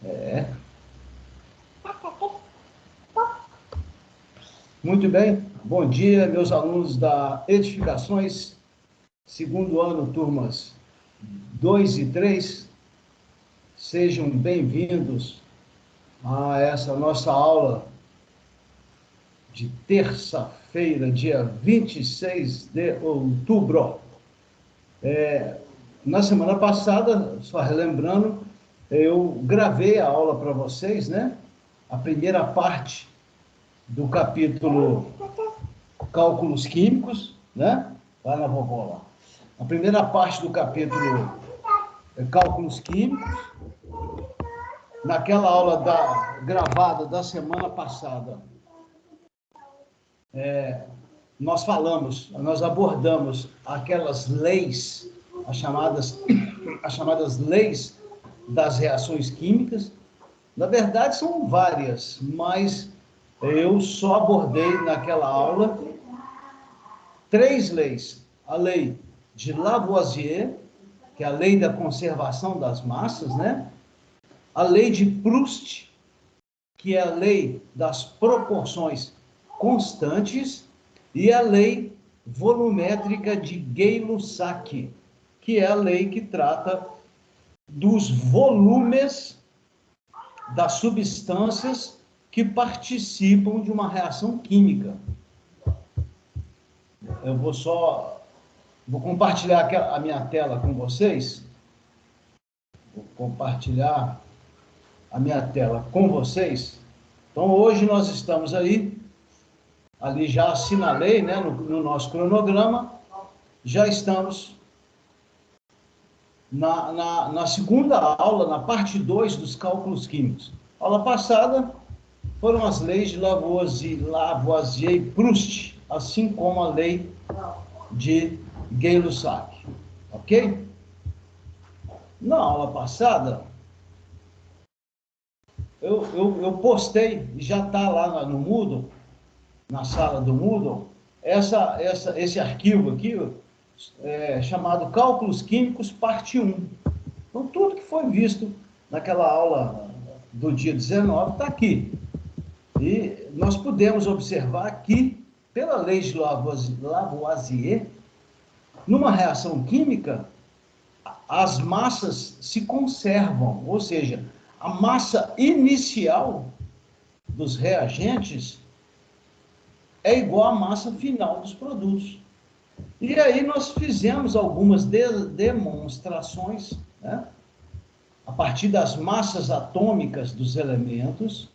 É. Muito bem. Bom dia, meus alunos da Edificações, segundo ano, turmas 2 e 3. Sejam bem-vindos a essa nossa aula de terça-feira, dia 26 de outubro. Na semana passada, só relembrando, eu gravei a aula para vocês, né? A primeira parte do capítulo Cálculos Químicos, né? Lá na vovó lá. A primeira parte do capítulo Cálculos Químicos. Naquela aula gravada da semana passada, nós abordamos aquelas leis, as chamadas leis das reações químicas. Na verdade, são várias, mas eu só abordei naquela aula 3 leis. A lei de Lavoisier, que é a lei da conservação das massas, né? A lei de Proust, que é a lei das proporções constantes, e a lei volumétrica de Gay-Lussac, que é a lei que trata dos volumes das substâncias que participam de uma reação química. Eu vou compartilhar a minha tela com vocês. Vou compartilhar a minha tela com vocês. Então, hoje nós estamos ali já assinalei, né, no nosso cronograma, já estamos na segunda aula, na parte 2 dos cálculos químicos. Aula passada foram as leis de Lavoisier e Proust, assim como a lei de Gay-Lussac, ok? Na aula passada, eu postei, já está lá no Moodle, na sala do Moodle, esse arquivo aqui, chamado Cálculos Químicos, parte 1. Então, tudo que foi visto naquela aula do dia 19 está aqui. E nós podemos observar que, pela lei de Lavoisier, numa reação química, as massas se conservam, ou seja, a massa inicial dos reagentes é igual à massa final dos produtos. E aí nós fizemos algumas demonstrações, né? A partir das massas atômicas dos elementos,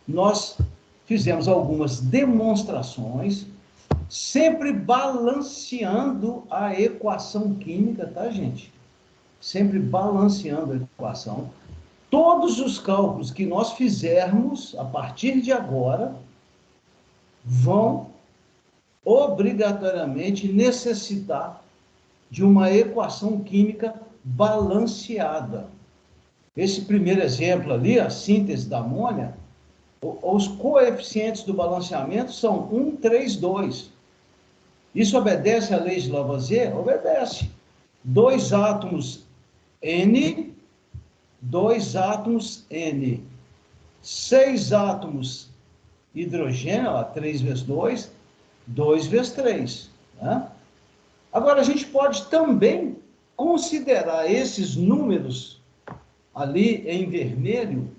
nós fizemos algumas demonstrações, sempre balanceando a equação química, tá, gente? Sempre balanceando a equação. Todos os cálculos que nós fizermos a partir de agora vão obrigatoriamente necessitar de uma equação química balanceada. Esse primeiro exemplo ali, a síntese da amônia, os coeficientes do balanceamento são 1, 3, 2. Isso obedece à lei de Lavoisier? Obedece. 2 átomos N, 2 átomos N. 6 átomos hidrogênio, 3 vezes 2, 2 vezes 3. Né? Agora, a gente pode também considerar esses números ali em vermelho,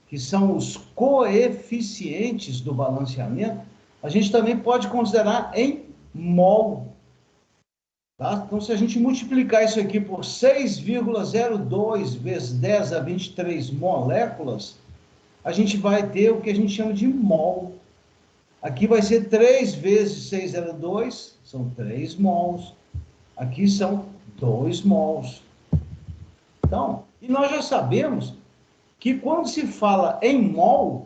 que são os coeficientes do balanceamento, a gente também pode considerar em mol. Tá? Então, se a gente multiplicar isso aqui por 6,02 vezes 10 a 23 moléculas, a gente vai ter o que a gente chama de mol. Aqui vai ser 3 vezes 6,02, são 3 mols. Aqui são 2 mols. Então, e nós já sabemos que quando se fala em mol,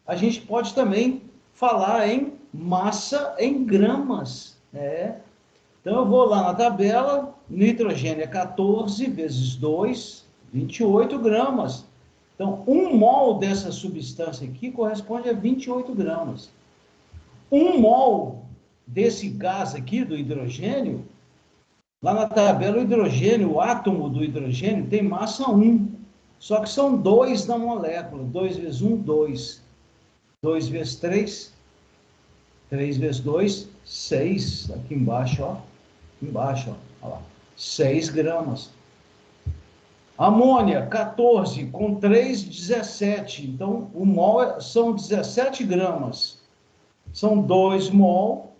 a gente pode também falar em massa em gramas. Então, eu vou lá na tabela, nitrogênio é 14 vezes 2, 28 gramas. Então, 1 mol dessa substância aqui corresponde a 28 gramas. 1 mol desse gás aqui, do hidrogênio, Lá na tabela, o hidrogênio, o átomo do hidrogênio tem massa 1. Só que são 2 na molécula. 2 vezes 1, 2. 2 vezes 3, 3 vezes 2, 6. Aqui embaixo, ó. Embaixo, ó. Olha lá. 6 gramas. Amônia, 14. Com 3, 17. Então, o mol são 17 gramas. São 2 mol.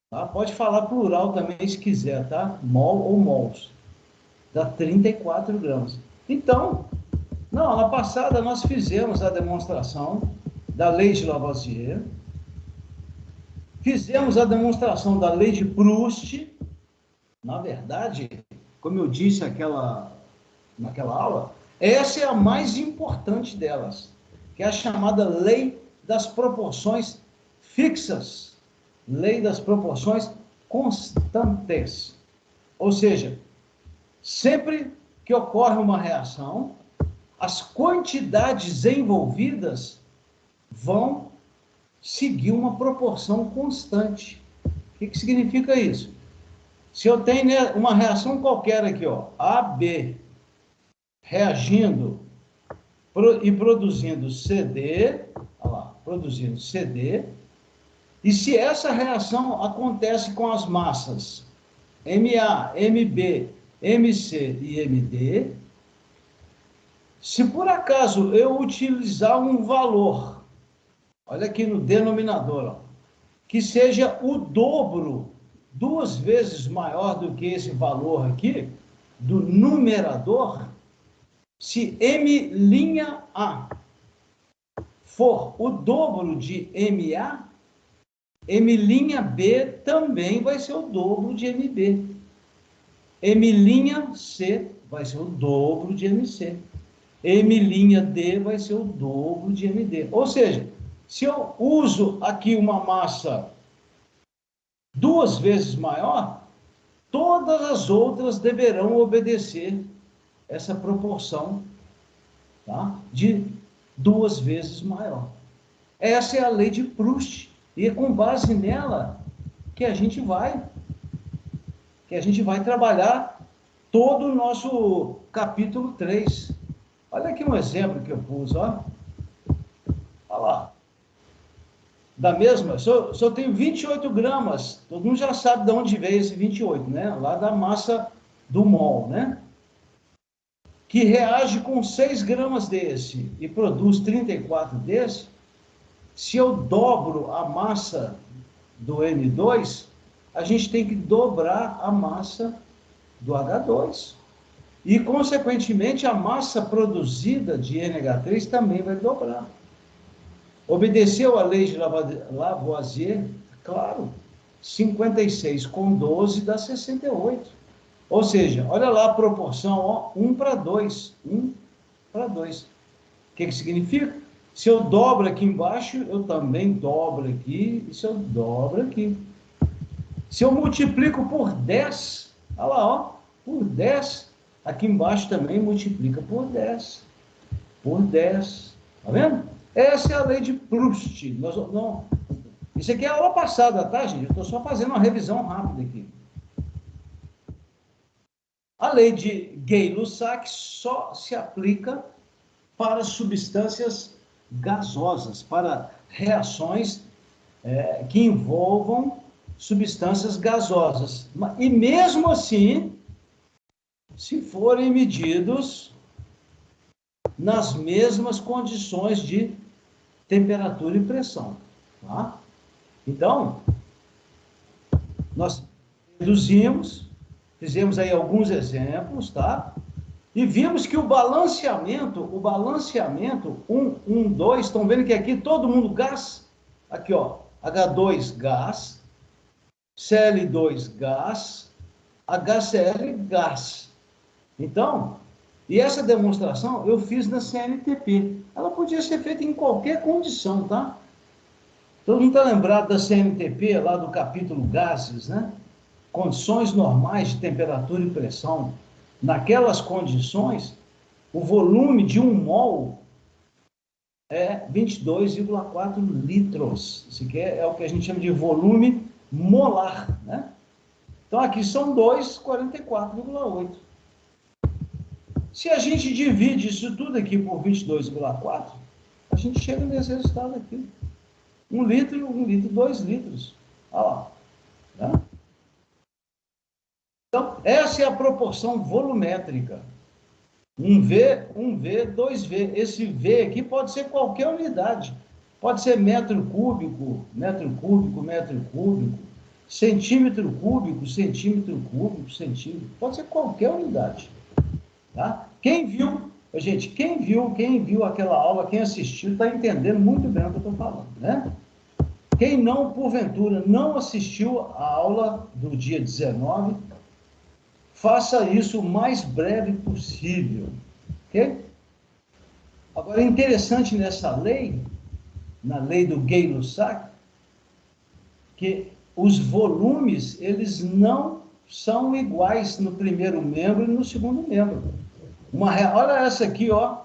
Tá? Pode falar plural também, se quiser, tá? Mol ou mols. Dá 34 gramas. Então, na aula passada nós fizemos a demonstração da lei de Lavoisier, fizemos a demonstração da lei de Proust. Na verdade, como eu disse naquela aula, essa é a mais importante delas, que é a chamada lei das proporções fixas, lei das proporções constantes. Ou seja, sempre que ocorre uma reação, as quantidades envolvidas vão seguir uma proporção constante. O que significa isso? Se eu tenho, né, uma reação qualquer aqui, ó, AB, reagindo e produzindo CD, olha lá, produzindo CD, e se essa reação acontece com as massas MA, MB, MC e MD, se por acaso eu utilizar um valor, olha aqui no denominador, ó, que seja o dobro, 2 vezes maior do que esse valor aqui, do numerador, se M'A for o dobro de MA, M'B também vai ser o dobro de MB. M'C vai ser o dobro de MC. M'D vai ser o dobro de MD. Ou seja, se eu uso aqui uma massa 2 vezes maior, todas as outras deverão obedecer essa proporção, tá? De 2 vezes maior. Essa é a lei de Proust, e é com base nela que a gente vai trabalhar todo o nosso capítulo 3. Olha aqui um exemplo que eu pus, ó. Olha lá. Da mesma, se eu tenho 28 gramas, todo mundo já sabe de onde veio esse 28, né? Lá da massa do mol, né? Que reage com 6 gramas desse e produz 34 desse, se eu dobro a massa do N2, a gente tem que dobrar a massa do H2. E, consequentemente, a massa produzida de NH3 também vai dobrar. Obedeceu a lei de Lavoisier? Claro. 56 com 12 dá 68. Ou seja, olha lá a proporção, ó, 1 para 2. 1 para 2. O que significa? Se eu dobro aqui embaixo, eu também dobro aqui, e se eu dobro aqui. Se eu multiplico por 10, olha lá, ó, por 10, aqui embaixo também multiplica por 10. Por 10. Tá vendo? Essa é a lei de Proust. Isso aqui é a aula passada, tá, gente? Eu estou só fazendo uma revisão rápida aqui. A lei de Gay-Lussac só se aplica para substâncias gasosas, para reações que envolvam substâncias gasosas. E mesmo assim, se forem medidos nas mesmas condições de temperatura e pressão. Tá? Então, nós reduzimos, fizemos aí alguns exemplos, tá? E vimos que o balanceamento 1, 2, estão vendo que aqui todo mundo gás? Aqui, ó, H2 gás, Cl2 gás, HCl gás. Então, e essa demonstração eu fiz na CNTP. Ela podia ser feita em qualquer condição, tá? Todo mundo está lembrado da CNTP, lá do capítulo gases, né? Condições normais de temperatura e pressão. Naquelas condições, o volume de 1 mol é 22,4 litros. Isso aqui é o que a gente chama de volume molar, né? Então, aqui são 2, 44,8. Se a gente divide isso tudo aqui por 22,4, a gente chega nesse resultado aqui. 1 litro, 1 litro, 2 litros. Olha lá. Tá? Então, essa é a proporção volumétrica. 1V, 1V, 2V. Esse V aqui pode ser qualquer unidade. Pode ser metro cúbico, metro cúbico, metro cúbico, centímetro cúbico, centímetro cúbico, centímetro. Pode ser qualquer unidade. Tá? Quem viu, gente, quem viu aquela aula, quem assistiu, está entendendo muito bem o que eu estou falando, né? Quem não, porventura, não assistiu a aula do dia 19, faça isso o mais breve possível, ok? Agora, é interessante nessa lei, na lei do Gay-Lussac, que os volumes, eles não são iguais no primeiro membro e no segundo membro. Olha essa aqui, ó.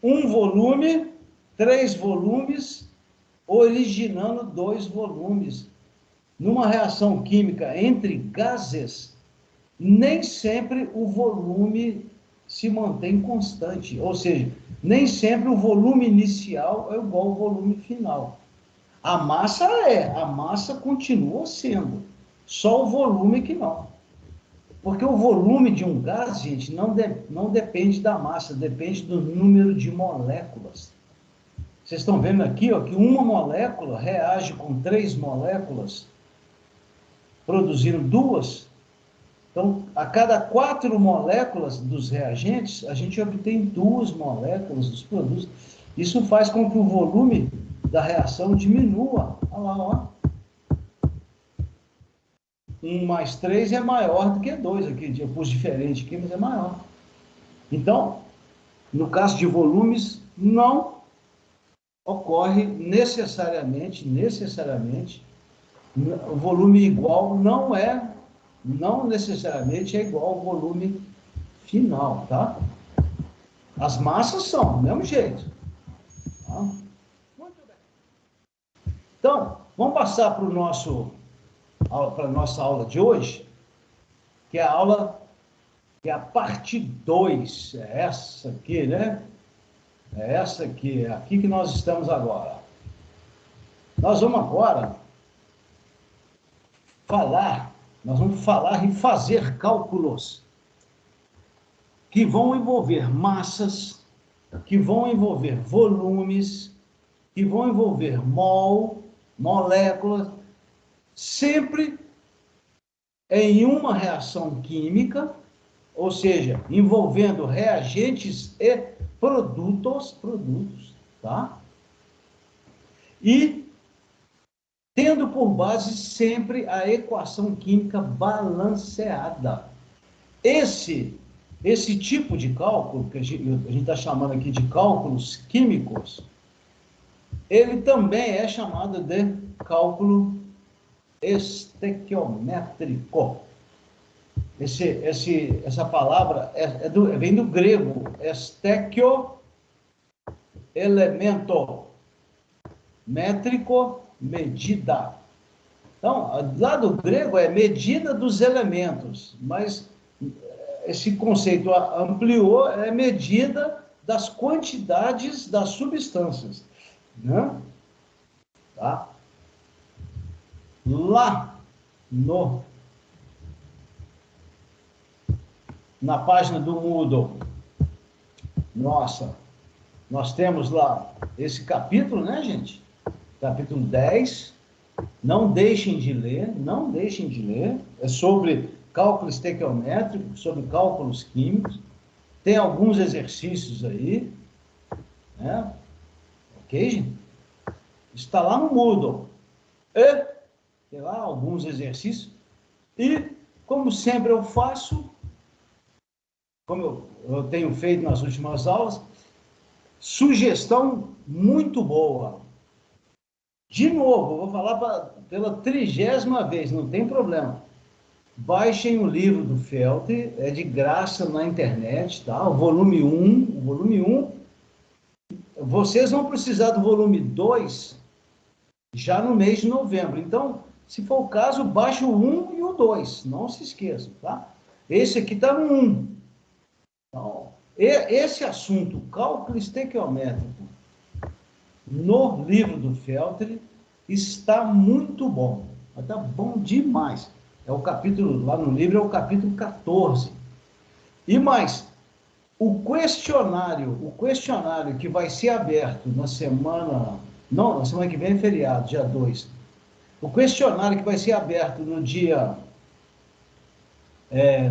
1 volume, 3 volumes, originando 2 volumes. Numa reação química entre gases, nem sempre o volume se mantém constante. Ou seja, nem sempre o volume inicial é igual ao volume final. A massa continua sendo, só o volume que não. Porque o volume de um gás, gente, não depende da massa, depende do número de moléculas. Vocês estão vendo aqui, ó, que uma molécula reage com 3 moléculas, produzindo 2. Então, a cada 4 moléculas dos reagentes, a gente obtém 2 moléculas dos produtos. Isso faz com que o volume da reação diminua. Olha lá, ó. 1 mais 3 é maior do que 2 aqui. Eu pus diferente aqui, mas é maior. Então, no caso de volumes, não ocorre necessariamente, o volume igual não necessariamente é igual ao volume final, tá? As massas são do mesmo jeito. Tá? Muito bem. Então, vamos passar para a nossa aula de hoje, que é a parte 2. É essa aqui, né? É essa aqui, é aqui que nós estamos agora. Nós vamos agora falar e fazer cálculos que vão envolver massas, que vão envolver volumes, que vão envolver moléculas, sempre em uma reação química, ou seja, envolvendo reagentes e produtos, tá? E tendo por base sempre a equação química balanceada. Esse tipo de cálculo, que a gente está chamando aqui de cálculos químicos, ele também é chamado de cálculo estequiométrico. Essa palavra vem do grego, estequio, elemento, métrico, medida. Então, lá do grego é medida dos elementos, mas esse conceito ampliou, é medida das quantidades das substâncias, né? Tá? Lá na página do Moodle, nossa, nós temos lá esse capítulo, né, gente? Capítulo 10. Não deixem de ler. É sobre cálculo estequiométrico, sobre cálculos químicos. Tem alguns exercícios aí, né? Ok, gente? Está lá no Moodle. E tem lá alguns exercícios. E, como sempre eu faço, como eu tenho feito nas últimas aulas, sugestão muito boa. De novo, vou falar pela 30ª vez, não tem problema. Baixem o livro do Felt, é de graça na internet, tá? O volume 1. Vocês vão precisar do volume 2 já no mês de novembro. Então, se for o caso, baixe o 1 e o 2, não se esqueçam, tá? Esse aqui está no 1. Então, esse assunto, cálculo estequiométrico, no livro do Feltri, está muito bom. Está bom demais. É o capítulo, lá no livro, é o capítulo 14. E mais, o questionário que vai ser aberto na semana... Não, na semana que vem é feriado, dia 2. O questionário que vai ser aberto no dia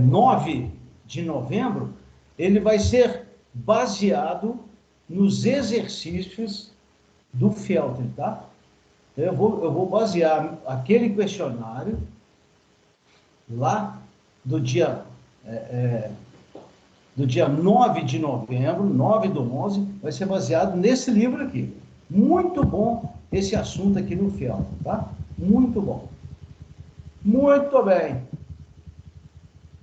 9 de novembro, ele vai ser baseado nos exercícios do Feltri, tá? Eu vou basear aquele questionário lá do dia 9 de novembro, 9/11, vai ser baseado nesse livro aqui. Muito bom esse assunto aqui no Feltri, tá? Muito bom. Muito bem.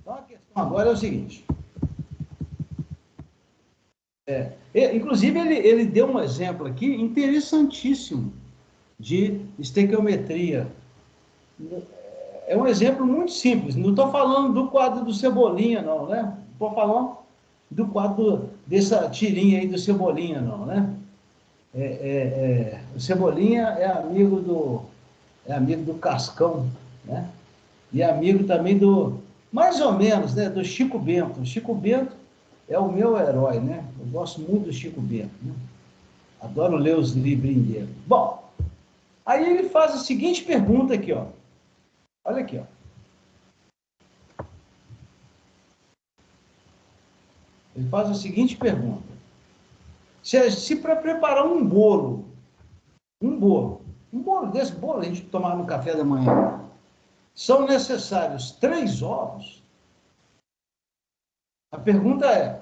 Então, a questão agora é o seguinte. Inclusive, ele deu um exemplo aqui interessantíssimo de estequiometria. É um exemplo muito simples. Não estou falando do quadro do Cebolinha, não, né? Estou falando do quadro dessa tirinha aí do Cebolinha, não, né? O Cebolinha é amigo do Cascão, né? E amigo também mais ou menos, né? Do Chico Bento. O Chico Bento é o meu herói, né? Eu gosto muito do Chico Bento, né? Adoro ler os livrinhos dele. Bom, aí ele faz a seguinte pergunta aqui, ó. Olha aqui, ó. Ele faz a seguinte pergunta. Se para preparar um bolo desse bolo a gente tomar no café da manhã, são necessários 3 ovos? A pergunta é,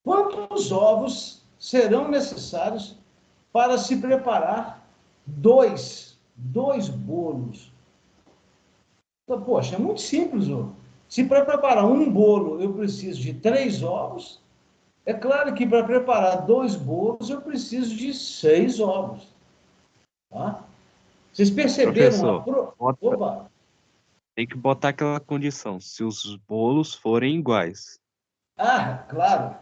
quantos ovos serão necessários para se preparar dois bolos? Então, poxa, é muito simples, ó. Se para preparar um bolo eu preciso de 3 ovos, é claro que para preparar 2 bolos eu preciso de 6 ovos. Tá? Vocês perceberam? Professor, Opa! tem que botar aquela condição, se os bolos forem iguais. Ah, claro.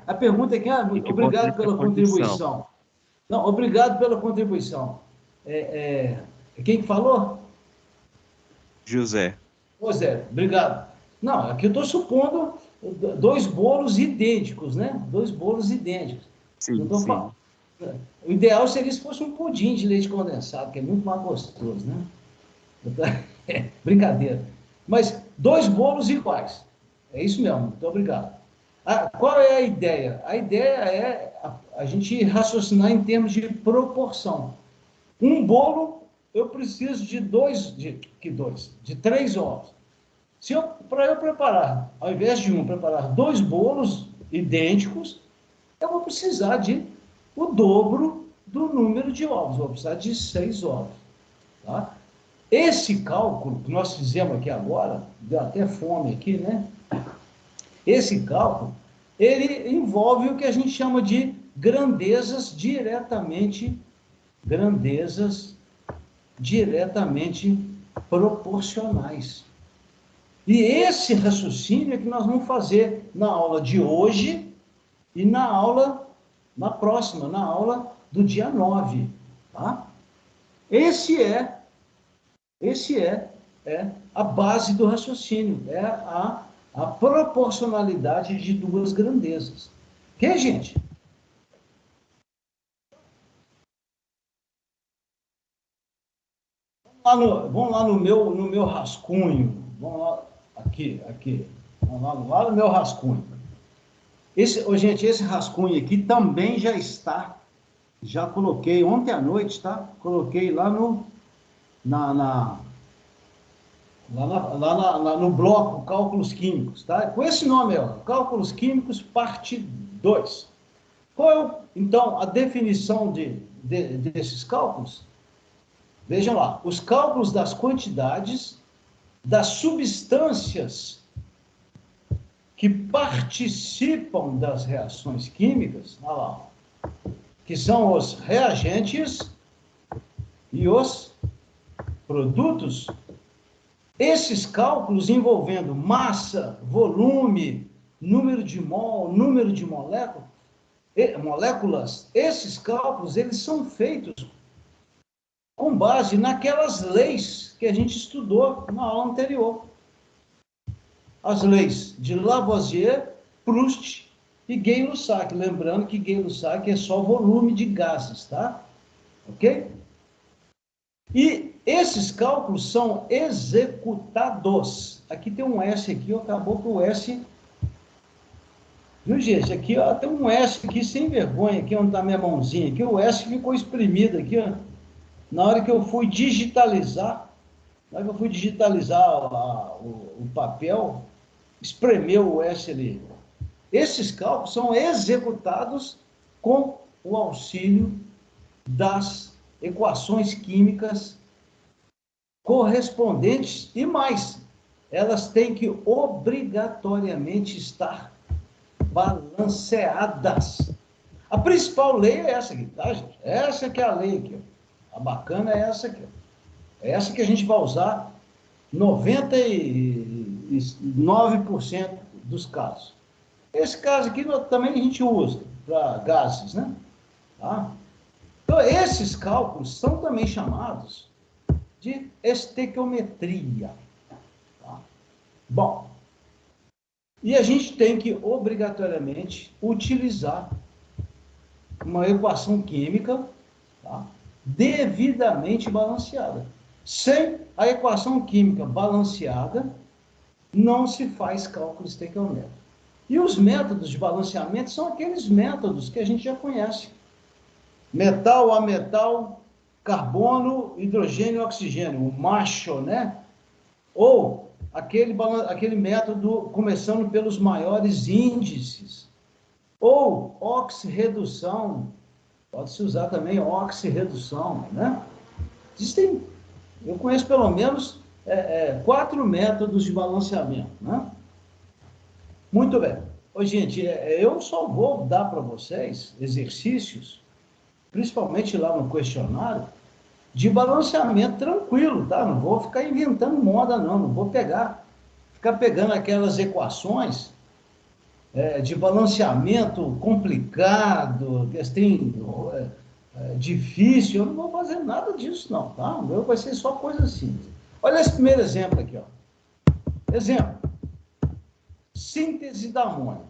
A pergunta é que, Tem que botar obrigado essa pela condição. contribuição. Não, obrigado pela contribuição. Quem que falou? José. Ô Zé, obrigado. Não, aqui eu estou supondo 2 bolos idênticos, né? 2 bolos idênticos. Não Sim, estou falando. sim. O ideal seria se fosse um pudim de leite condensado, que é muito mais gostoso, né? Brincadeira. Mas 2 bolos iguais. É isso mesmo, muito obrigado. Qual é a ideia? A ideia é a gente raciocinar em termos de proporção. Um bolo, eu preciso de 3 ovos. Para eu preparar, ao invés de preparar 2 bolos idênticos, eu vou precisar de o dobro do número de ovos. Vou precisar de 6 ovos. Tá? Esse cálculo que nós fizemos aqui agora, deu até fome aqui, né? Esse cálculo, ele envolve o que a gente chama de grandezas diretamente proporcionais. E esse raciocínio é que nós vamos fazer na aula de hoje e na próxima, na aula do dia 9. Tá? Esse é a base do raciocínio, é a proporcionalidade de 2 grandezas. Ok, gente? Vamos lá no meu rascunho. Vamos lá, aqui. Vamos lá no meu rascunho. Gente, esse rascunho aqui também já coloquei ontem à noite, tá? Coloquei lá no bloco Cálculos Químicos, tá? Com esse nome, ó, Cálculos Químicos, parte 2. Qual é, então, a definição desses cálculos? Vejam lá, os cálculos das quantidades das substâncias que participam das reações químicas, olha lá, que são os reagentes e os produtos, esses cálculos envolvendo massa, volume, número de mol, número de moléculas, esses cálculos, eles são feitos com base naquelas leis que a gente estudou na aula anterior. As leis de Lavoisier, Proust e Gay-Lussac. Lembrando que Gay-Lussac é só volume de gases, tá? Ok? E esses cálculos são executados. Aqui tem um S aqui, acabou que o S... Viu, gente? Aqui, ó, tem um S aqui, sem vergonha, aqui onde está minha mãozinha. Aqui o S ficou espremido aqui, ó. Na hora que eu fui digitalizar, o papel, espremeu o S ali. Esses cálculos são executados com o auxílio das equações químicas correspondentes e mais. Elas têm que obrigatoriamente estar balanceadas. A principal lei é essa aqui, tá, gente? Essa que é a lei aqui, ó. A bacana é essa aqui, ó. É essa que a gente vai usar 99% dos casos. Esse caso aqui também a gente usa para gases, né? Tá? Então, esses cálculos são também chamados de estequiometria. Tá? Bom, e a gente tem que obrigatoriamente utilizar uma equação química, tá? Devidamente balanceada. Sem a equação química balanceada, não se faz cálculo estequiométrico. E os métodos de balanceamento são aqueles métodos que a gente já conhece. Metal a metal, carbono, hidrogênio e oxigênio, o macho, né? Ou aquele método começando pelos maiores índices. Ou oxirredução, pode-se usar também oxirredução, né? Existem, eu conheço pelo menos 4 métodos de balanceamento, né? Muito bem. Ô, gente, eu só vou dar para vocês exercícios, principalmente lá no questionário, de balanceamento tranquilo, tá? Não vou ficar inventando moda, não. Não vou ficar pegando aquelas equações de balanceamento complicado, que tem difícil. Eu não vou fazer nada disso, não, tá? O meu vai ser só coisa simples. Olha esse primeiro exemplo aqui, ó. Exemplo. Síntese da amônia.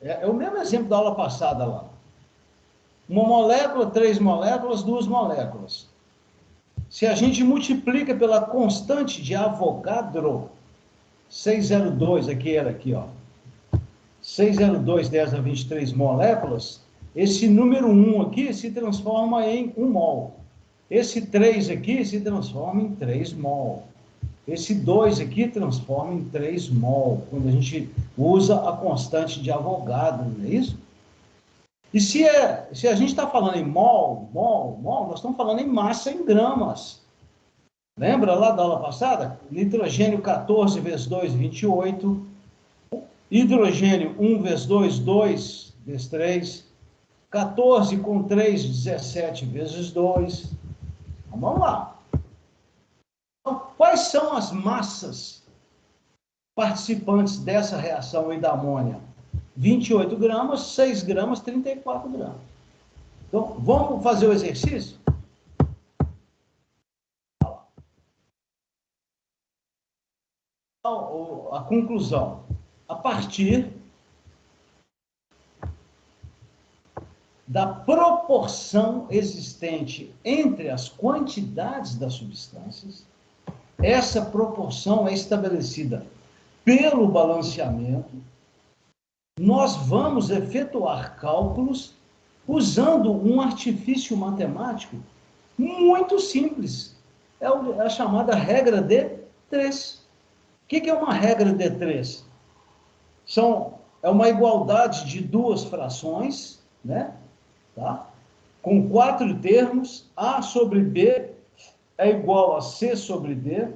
É o mesmo exemplo da aula passada lá. Uma molécula, 3 moléculas, 2 moléculas. Se a gente multiplica pela constante de Avogadro, 602, aqui, ó. 602, 10 a 23 moléculas, esse número 1 aqui se transforma em 1 mol. Esse 3 aqui se transforma em 3 mol. Esse 2 aqui transforma em 3 mol, quando a gente usa a constante de Avogadro, não é isso? E se a gente está falando em mol, nós estamos falando em massa em gramas. Lembra lá da aula passada? Nitrogênio 14 vezes 2, 28. Hidrogênio 1 vezes 2, 2 vezes 3. 14 com 3, 17 vezes 2. Vamos lá. Então, quais são as massas participantes dessa reação aí da amônia? 28 gramas, 6 gramas, 34 gramas. Então, vamos fazer o exercício? A conclusão. A partir da proporção existente entre as quantidades das substâncias, essa proporção é estabelecida pelo balanceamento. Nós vamos efetuar cálculos usando um artifício matemático muito simples. É a chamada regra de 3. O que é uma regra de 3? É uma igualdade de 2 frações, né? Tá? Com 4 termos, A sobre B é igual a C sobre D,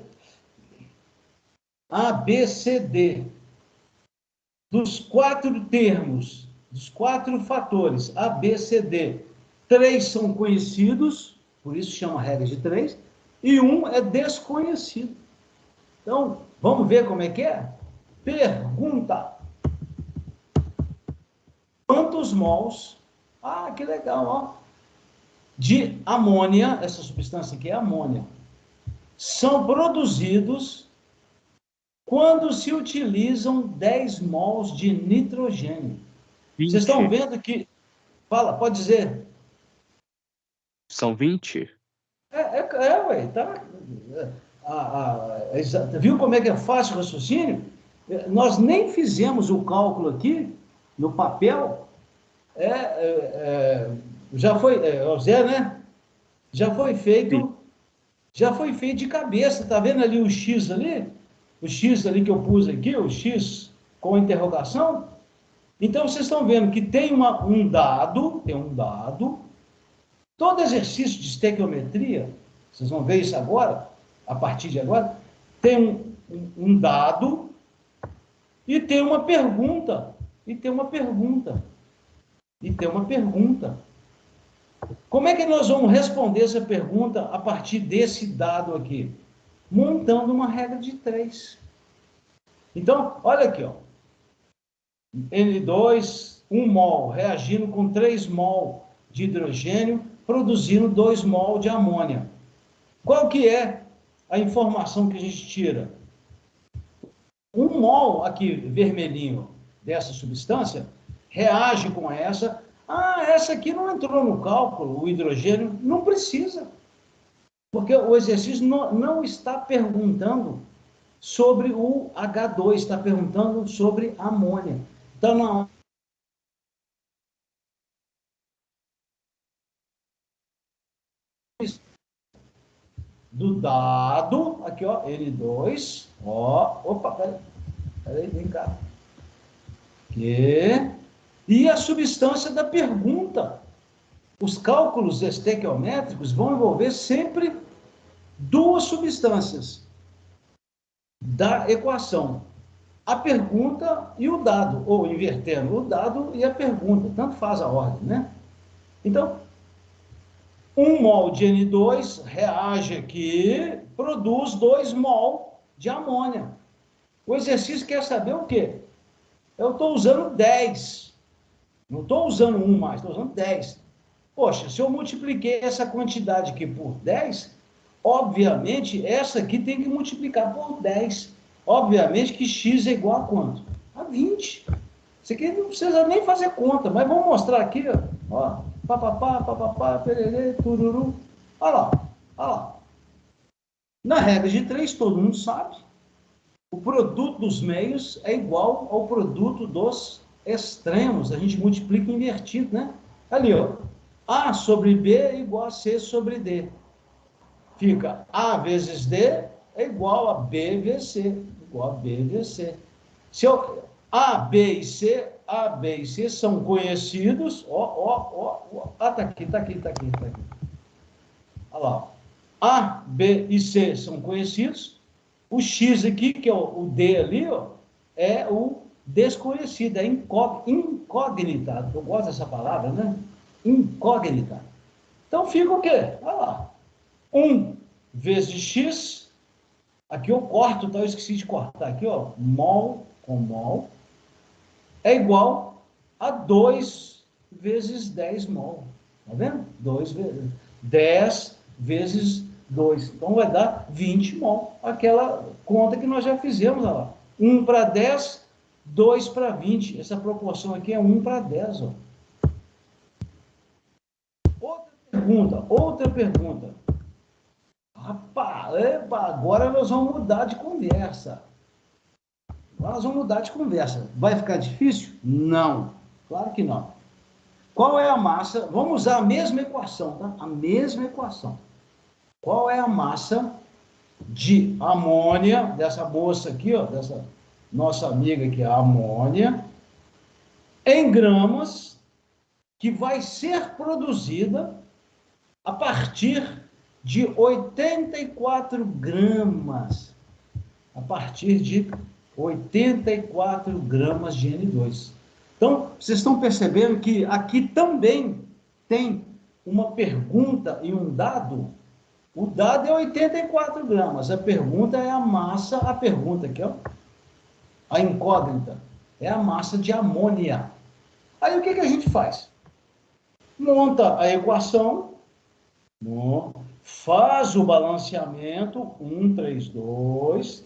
A, B, C, D. Dos 4 termos, dos 4 fatores, A, B, C, D, 3 são conhecidos, por isso chama regra de 3, e 1 é desconhecido. Então, vamos ver como é que é? Pergunta. Quantos mols, que legal, ó, de amônia, essa substância aqui é amônia, são produzidos quando se utilizam 10 mols de nitrogênio. 20. Vocês estão vendo que... Fala, pode dizer. São 20? Ué, tá. Viu como é que é fácil o raciocínio? Nós nem fizemos o cálculo aqui, no papel. Já foi, Zé, né? Já foi feito... Sim. Já foi feito de cabeça, tá vendo ali o X ali? O X ali que eu pus aqui, o X com interrogação. Então, vocês estão vendo que tem um dado, todo exercício de estequiometria, vocês vão ver isso agora, a partir de agora, tem um dado e tem uma pergunta, Como é que nós vamos responder essa pergunta a partir desse dado aqui? Montando uma regra de 3. Então, olha aqui, ó. N2, 1 mol, reagindo com 3 mol de hidrogênio, produzindo 2 mol de amônia. Qual que é a informação que a gente tira? 1 mol aqui, vermelhinho, dessa substância, reage com essa. Essa aqui não entrou no cálculo, o hidrogênio. Não precisa. Porque o exercício não está perguntando sobre o H2, está perguntando sobre a amônia. Então, não. Do dado, aqui, ó, N2, ó, opa, peraí, vem cá. Aqui. E a substância da pergunta. Os cálculos estequiométricos vão envolver sempre duas substâncias da equação. A pergunta e o dado, ou invertendo o dado e a pergunta, tanto faz a ordem, né? Então, 1 mol de N2 reage aqui, produz 2 mol de amônia. O exercício quer saber o quê? Eu estou usando 10. Não estou usando 1 mais, estou usando 10. Poxa, se eu multipliquei essa quantidade aqui por 10, obviamente, essa aqui tem que multiplicar por 10. Obviamente que x é igual a quanto? A 20. Isso aqui não precisa nem fazer conta, mas vamos mostrar aqui, ó. Papapá, pererê, tururu. Olha lá. Na regra de 3, todo mundo sabe, o produto dos meios é igual ao produto dos extremos. A gente multiplica invertido, né? Ali, ó. A sobre B é igual a C sobre D. Fica A vezes D é igual a B vezes C. Se eu, A, B e C são conhecidos. Tá aqui. Olha lá. A, B e C são conhecidos. O X aqui, que é o D ali, ó, é o desconhecido, é incógnita. Eu gosto dessa palavra, né? Incógnita. Então fica o quê? Olha lá. 1 vezes x, aqui eu corto, tá? Eu esqueci de cortar aqui, ó, mol com mol, é igual a 2 vezes 10 mol. Tá vendo? 10 vezes 2. Então vai dar 20 mol. Aquela conta que nós já fizemos, olha lá. 1 para 10, 2 para 20. Essa proporção aqui é 1 para 10, ó. Outra pergunta. Rapaz, agora nós vamos mudar de conversa. Vai ficar difícil? Não. Claro que não. Qual é a massa? Vamos usar a mesma equação, tá? A mesma equação. Qual é a massa de amônia, dessa moça aqui, ó, dessa nossa amiga aqui, a amônia, em gramas, que vai ser produzida a partir de 84 gramas. A partir de 84 gramas de N2. Então, vocês estão percebendo que aqui também tem uma pergunta e um dado, o dado é 84 gramas, a pergunta é a massa, a pergunta aqui, ó, a incógnita, é a massa de amônia. Aí o que a gente faz? Monta a equação, faz o balanceamento, 1, 3, 2.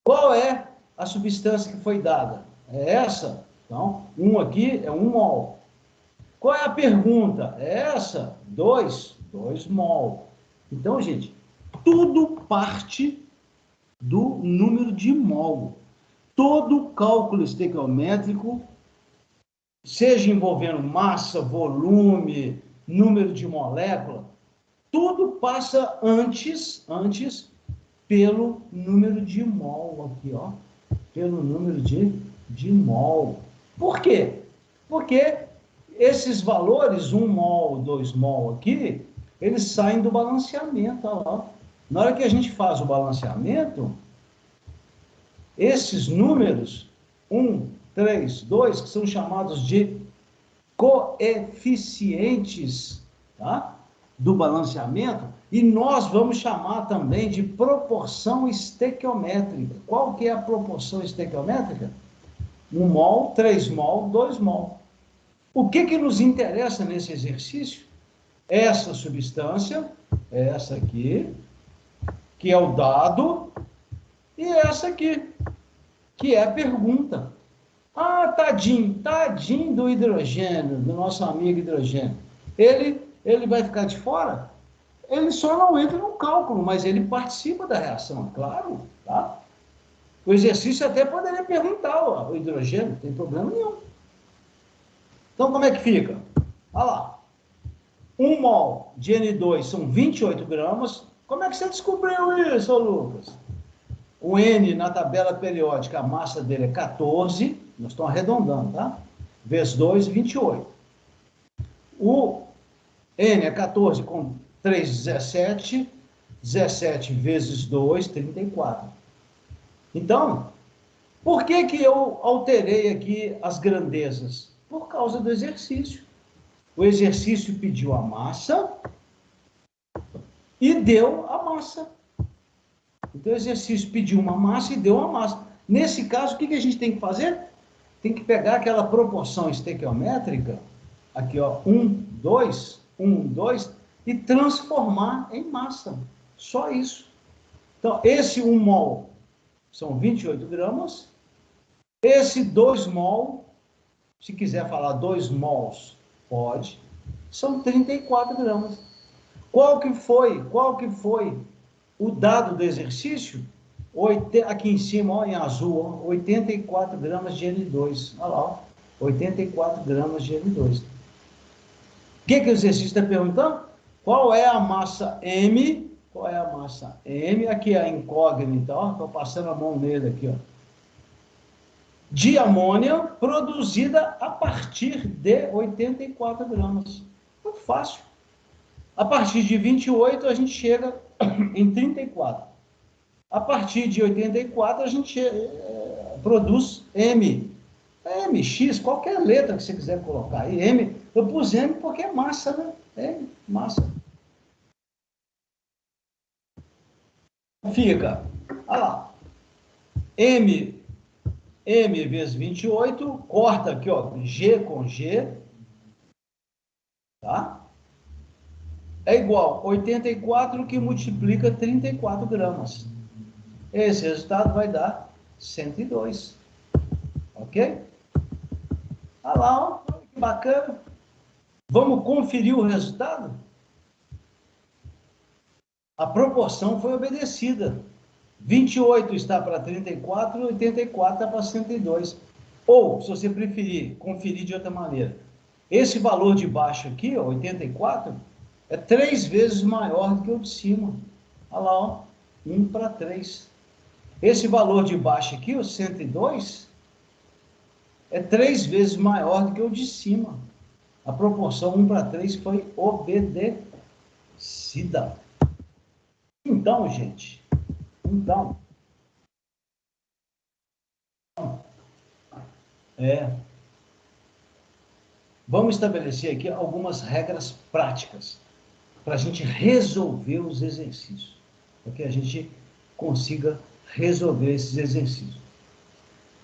Qual é a substância que foi dada? É essa. Então, 1 aqui é 1 mol. Qual é a pergunta? É essa? 2 mol. Então, gente, tudo parte do número de mol. Todo cálculo estequiométrico, seja envolvendo massa, volume, número de molécula, tudo passa antes pelo número de mol aqui, ó. Pelo número de mol. Por quê? Porque esses valores, 1 mol, 2 mol aqui, eles saem do balanceamento, ó. Na hora que a gente faz o balanceamento, esses números, 1, 3, 2, que são chamados de coeficientes, tá? Do balanceamento, e nós vamos chamar também de proporção estequiométrica. Qual que é a proporção estequiométrica? 1 mol, 3 mol, 2 mol. O que nos interessa nesse exercício? Essa substância, essa aqui, que é o dado, e essa aqui, que é a pergunta. Ah, tadinho do hidrogênio, do nosso amigo hidrogênio. Ele vai ficar de fora? Ele só não entra no cálculo, mas ele participa da reação, claro, tá? O exercício até poderia perguntar, ó, o hidrogênio, não tem problema nenhum. Então, como é que fica? Olha lá. 1 mol de N2 são 28 gramas. Como é que você descobriu isso, Lucas? O N na tabela periódica, a massa dele é 14, nós estamos arredondando, tá? Vezes 2, 28. O N é 14 com 3, 17. 17 vezes 2, 34. Então, por que eu alterei aqui as grandezas? Por causa do exercício. O exercício pediu a massa e deu a massa. Então, o exercício pediu uma massa e deu uma massa. Nesse caso, o que a gente tem que fazer? Tem que pegar aquela proporção estequiométrica, aqui, ó, 1, 2, 1, 2, e transformar em massa. Só isso. Então, esse 1 mol são 28 gramas. Esse 2 mol, se quiser falar 2 mols, pode, são 34 gramas. Qual que foi o dado do exercício? Aqui em cima, ó, em azul, ó, 84 gramas de N2. Olha lá, ó, 84 gramas de N2. O que o exercício está perguntando? Qual é a massa M? Qual é a massa M? Aqui é a incógnita, ó, estou passando a mão nele aqui, ó. De amônia produzida a partir de 84 gramas. Muito fácil. A partir de 28, a gente chega em 34. A partir de 84, a gente produz M. M, X, qualquer letra que você quiser colocar aí. M, eu pus M porque é massa, né? M, massa. Fica, olha lá, M vezes 28, corta aqui, ó, G com G, tá? É igual a 84 que multiplica 34 gramas. Esse resultado vai dar 102. Ok? Olha lá, ó, que bacana. Vamos conferir o resultado? A proporção foi obedecida. 28 está para 34, 84 está para 102. Ou, se você preferir, conferir de outra maneira. Esse valor de baixo aqui, ó, 84, é 3 vezes maior do que o de cima. Olha lá, ó, 1 para 3. Esse valor de baixo aqui, o 102, é 3 vezes maior do que o de cima. A proporção 1 para 3 foi obedecida. Então, gente, vamos estabelecer aqui algumas regras práticas para a gente resolver os exercícios, para que a gente consiga resolver esses exercícios.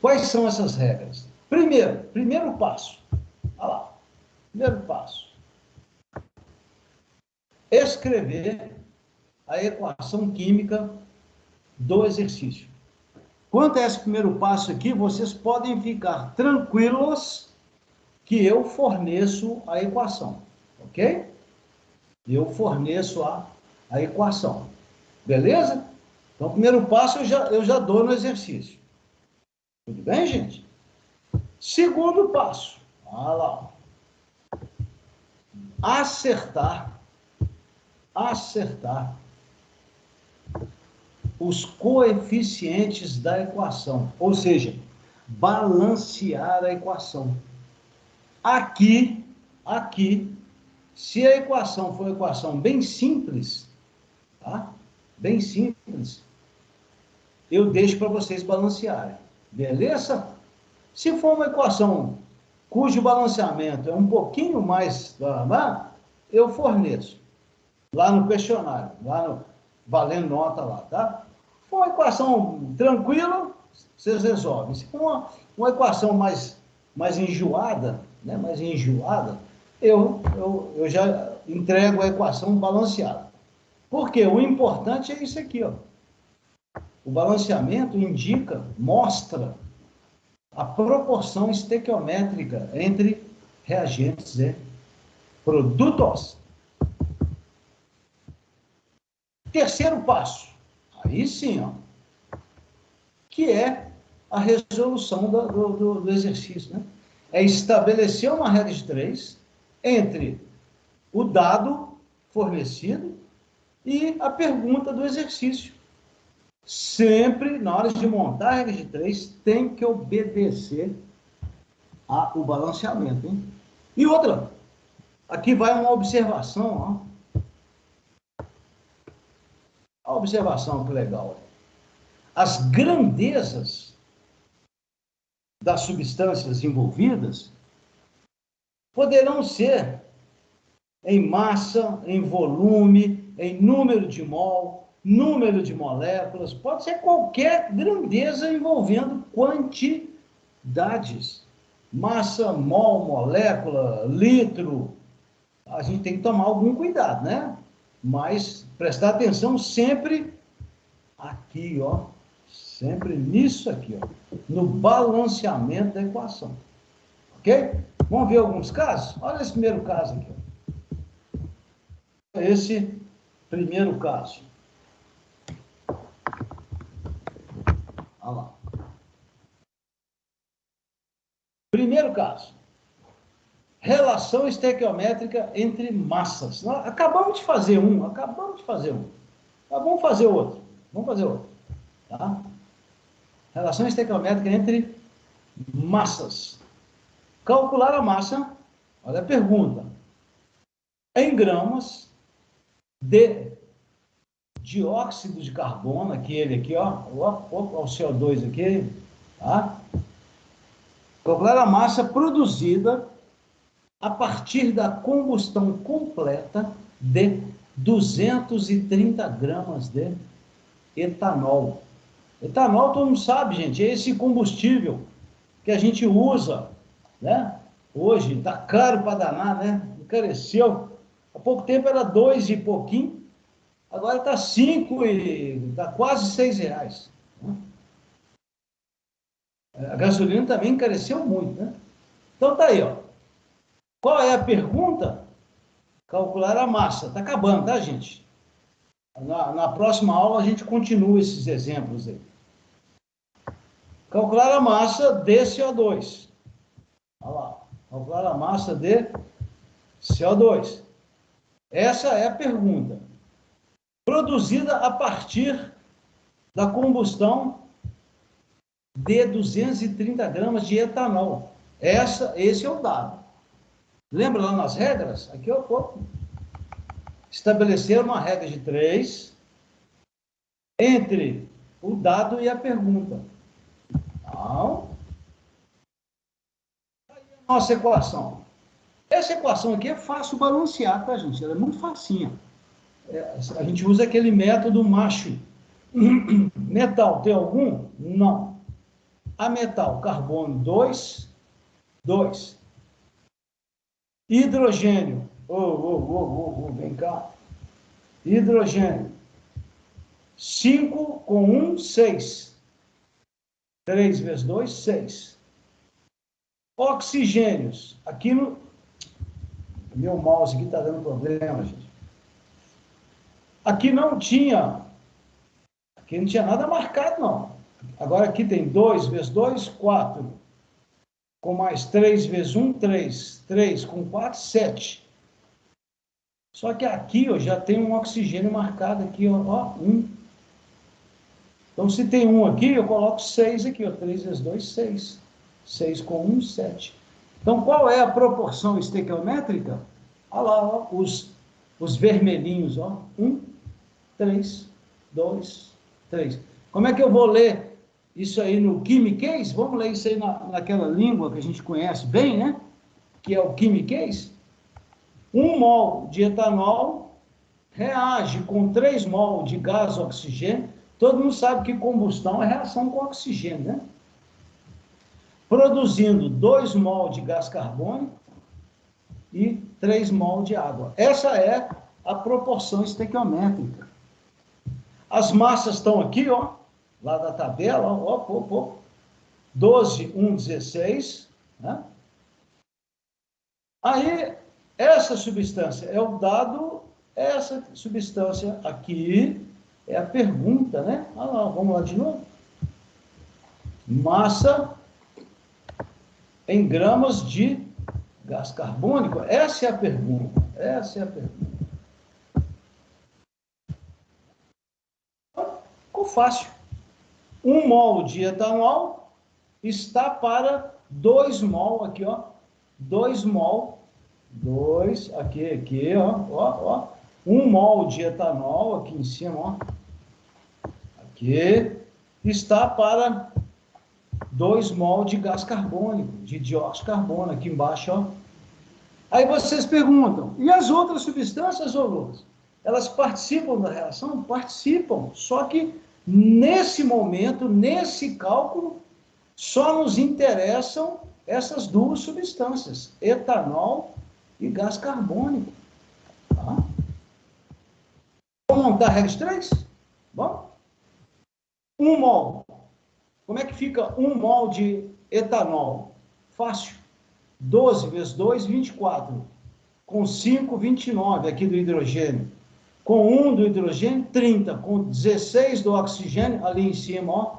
Quais são essas regras? Primeiro passo. Olha lá. Primeiro passo. Escrever a equação química do exercício. Quanto a esse primeiro passo aqui, vocês podem ficar tranquilos que eu forneço a equação, ok? Eu forneço a equação, beleza? Então, o primeiro passo eu já dou no exercício. Tudo bem, gente? Segundo passo, olha lá, acertar os coeficientes da equação, ou seja, balancear a equação. Aqui, se a equação for uma equação bem simples, tá? Bem simples, eu deixo para vocês balancearem, beleza? Se for uma equação cujo balanceamento é um pouquinho mais, eu forneço lá no questionário, valendo nota lá, tá? Se for uma equação tranquila, vocês resolvem. Se for uma equação mais enjoada, né, eu já entrego a equação balanceada. Por quê? O importante é isso aqui, ó. O balanceamento mostra a proporção estequiométrica entre reagentes e produtos. Terceiro passo, aí sim, ó, que é a resolução do exercício, né? É estabelecer uma regra de 3 entre o dado fornecido e a pergunta do exercício. Sempre, na hora de montar a regra de 3, tem que obedecer ao balanceamento, hein? E outra, aqui vai uma observação, ó. A observação que legal. As grandezas das substâncias envolvidas poderão ser em massa, em volume, em número de mol, número de moléculas, pode ser qualquer grandeza envolvendo quantidades. Massa, mol, molécula, litro. A gente tem que tomar algum cuidado, né? Mas prestar atenção sempre aqui, ó. Sempre nisso aqui, ó. No balanceamento da equação. Ok? Vamos ver alguns casos? Olha esse primeiro caso aqui, ó. Esse primeiro caso. Olha lá. Primeiro caso. Relação estequiométrica entre massas. Nós acabamos de fazer um. Tá, vamos fazer outro. Tá? Relação estequiométrica entre massas. Calcular a massa, olha a pergunta, em gramas de dióxido de carbono, aquele aqui, ó, o CO2 aqui, tá? Calcular a massa produzida a partir da combustão completa de 230 gramas de etanol. Etanol, todo mundo sabe, gente, é esse combustível que a gente usa, né? Hoje, tá caro para danar, né? Encareceu. Há pouco tempo era 2 e pouquinho, agora está 5 e está quase R$ 6. Né? A gasolina também encareceu muito, né? Então tá aí, ó. Qual é a pergunta? Calcular a massa. Está acabando, tá, gente? Na próxima aula a gente continua esses exemplos aí. Calcular a massa de CO2. Olha lá. Calcular a massa de CO2. Essa é a pergunta. Produzida a partir da combustão de 230 gramas de etanol. Esse é o dado. Lembra lá nas regras? Aqui eu vou estabelecer uma regra de 3 entre o dado e a pergunta. Então, aí a nossa equação. Essa equação aqui é fácil balancear, tá, gente? Ela é muito facinha. A gente usa aquele método macho. Metal tem algum? Não. A metal, carbono 2, 2. Hidrogênio, vem cá. Hidrogênio, 5 com 1, 6. 3 vezes 2, 6. Oxigênios, aqui no... Meu mouse aqui está dando problema, gente. Aqui não tinha nada marcado, não. Agora aqui tem 2 vezes 2, 4. Com mais 3 vezes 1, 3. 3 com 4, 7. Só que aqui ó, já tem um oxigênio marcado aqui, ó, 1. Então, se tem 1 aqui, eu coloco 6 aqui, ó, 3 vezes 2, 6. 6 com 1, 7. Então, qual é a proporção estequiométrica? Olha lá, ó, os vermelhinhos, ó, 1, 3, 2, 3. Como é que eu vou ler isso aí no quimiquês? Vamos ler isso aí naquela língua que a gente conhece bem, né? Que é o quimiquês. 1 mol de etanol reage com 3 mol de gás oxigênio. Todo mundo sabe que combustão é reação com oxigênio, né? Produzindo 2 mol de gás carbônico e 3 mol de água. Essa é a proporção estequiométrica. As massas estão aqui, ó, lá da tabela, ó, 12, 1, 16, né? Aí, essa substância é o dado, essa substância aqui é a pergunta, né? Ah, lá, vamos lá de novo. Massa em gramas de gás carbônico? Essa é a pergunta. Essa é a pergunta. Ficou fácil. 1 mol de etanol está para 2 mol, aqui, ó. 2 mol, 2, aqui, ó. 1 mol de etanol, aqui em cima, ó. Aqui, está para 2 mol de gás carbônico, de dióxido de carbono, aqui embaixo, ó. Aí vocês perguntam, e as outras substâncias, ô Lucas? Elas participam da reação? Participam, só que nesse momento, nesse cálculo, só nos interessam essas duas substâncias, etanol e gás carbônico. Tá? Vamos montar a regra de 3? Vamos? 1 mol. Como é que fica 1 mol de etanol? Fácil. 12 vezes 2, 24. Com 5, 29 aqui do hidrogênio. Com 1 do hidrogênio, 30. Com 16 do oxigênio, ali em cima, ó.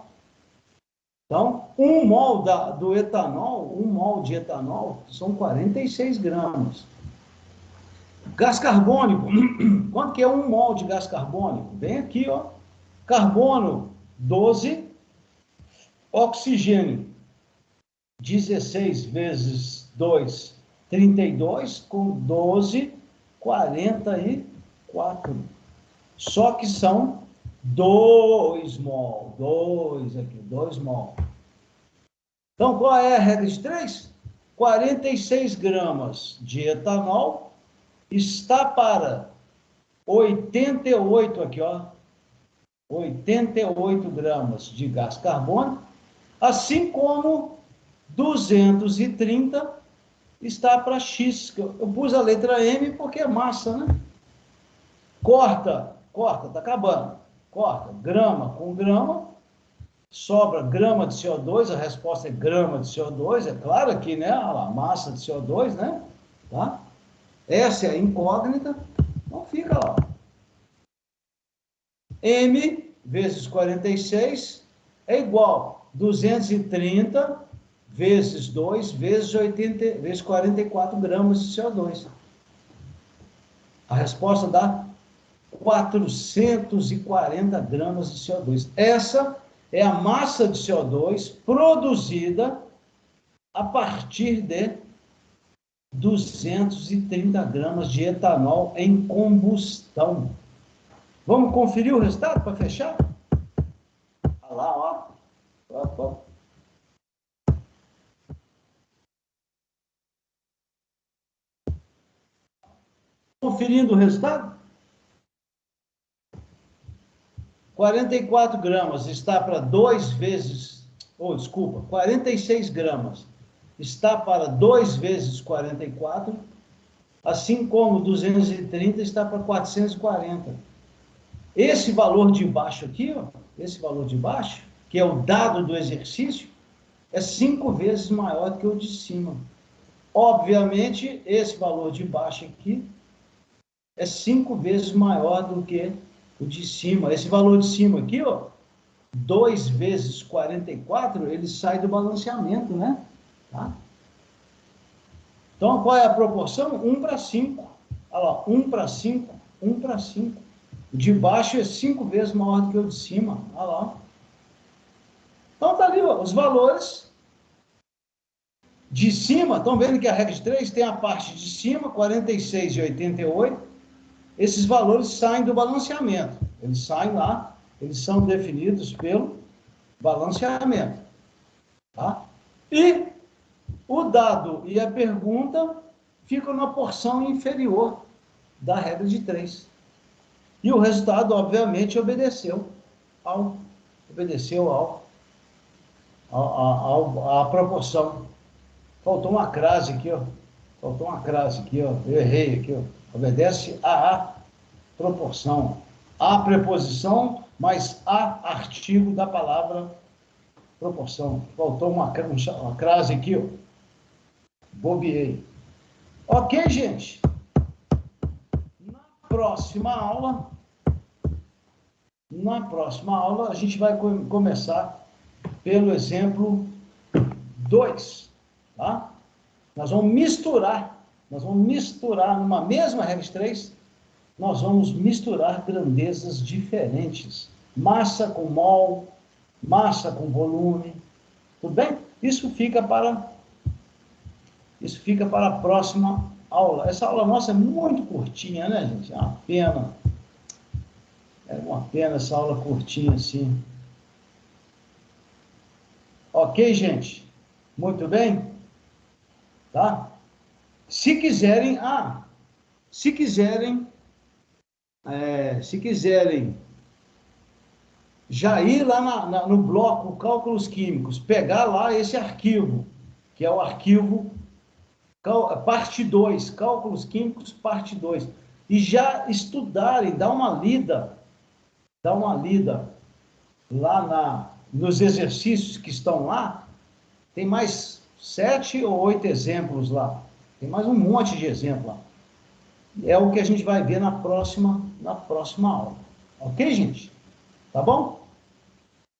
Então, 1 mol do etanol, 1 mol de etanol, são 46 gramas. Gás carbônico, quanto que é 1 mol de gás carbônico? Vem aqui, ó. Carbono, 12. Oxigênio, 16 vezes 2, 32, com 12, 44. Só que são 2 mol, 2 aqui, 2 mol. Então, qual é a regra de 3? 46 gramas de etanol está para 88 aqui, ó. 88 gramas de gás carbônico, assim como 230 está para X. Eu pus a letra M porque é massa, né? Corta, tá acabando. Corta, grama com grama, sobra grama de CO2, a resposta é grama de CO2, é claro aqui, né? A massa de CO2, né? Tá? Essa é a incógnita, então fica lá. M vezes 46 é igual a 230 vezes 2 vezes 44 gramas de CO2. A resposta dá 440 gramas de CO2. Essa é a massa de CO2 produzida a partir de 230 gramas de etanol em combustão. Vamos conferir o resultado para fechar? Olha lá, ó. conferindo o resultado? 44 gramas está para 2 vezes, desculpa, 46 gramas está para 2 vezes 44, assim como 230 está para 440. Esse valor de baixo aqui, ó, esse valor de baixo, que é o dado do exercício, é 5 vezes maior do que o de cima. Obviamente, esse valor de baixo aqui é 5 vezes maior do que o de cima. Esse valor de cima aqui, ó, 2 vezes 44, ele sai do balanceamento, né? Tá? Então, qual é a proporção? 1 para 5. Olha lá, 1 para 5, 1 para 5. O de baixo é 5 vezes maior do que o de cima. Olha lá. Então, tá ali, ó, os valores de cima. Estão vendo que a regra de 3 tem a parte de cima, 46 e 88. Esses valores saem do balanceamento. Eles saem lá, eles são definidos pelo balanceamento. Tá? E o dado e a pergunta ficam na porção inferior da regra de 3. E o resultado, obviamente, obedeceu à proporção. Faltou uma crase aqui, ó. Eu errei aqui, ó. Obedece à proporção. A preposição mais a artigo da palavra proporção. Faltou uma crase aqui, ó. Bobiei. Ok, gente? Na próxima aula, a gente vai começar pelo exemplo 2, tá? Nós vamos misturar numa mesma regra de 3, nós vamos misturar grandezas diferentes. Massa com mol, massa com volume, tudo bem? Isso fica para a próxima aula. Essa aula nossa é muito curtinha, né, gente? É uma pena. É uma pena essa aula curtinha assim. Ok, gente? Muito bem? Tá? Se quiserem já ir lá no bloco Cálculos Químicos, pegar lá esse arquivo, que é o arquivo parte 2, Cálculos Químicos, parte 2, e já estudarem, dar uma lida lá nos exercícios que estão lá. Tem mais 7 ou 8 exemplos lá, tem mais um monte de exemplos lá. É o que a gente vai ver na próxima aula. Ok, gente? Tá bom?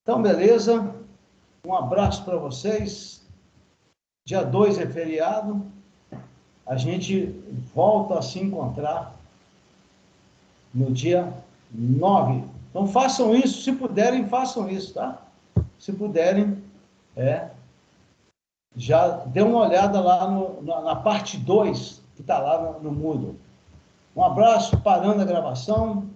Então, beleza. Um abraço para vocês. Dia 2 é feriado. A gente volta a se encontrar no dia 9. Então, façam isso. Se puderem, façam isso, tá? Se puderem, já dê uma olhada lá na parte 2, que está lá no Moodle. Um abraço, parando a gravação.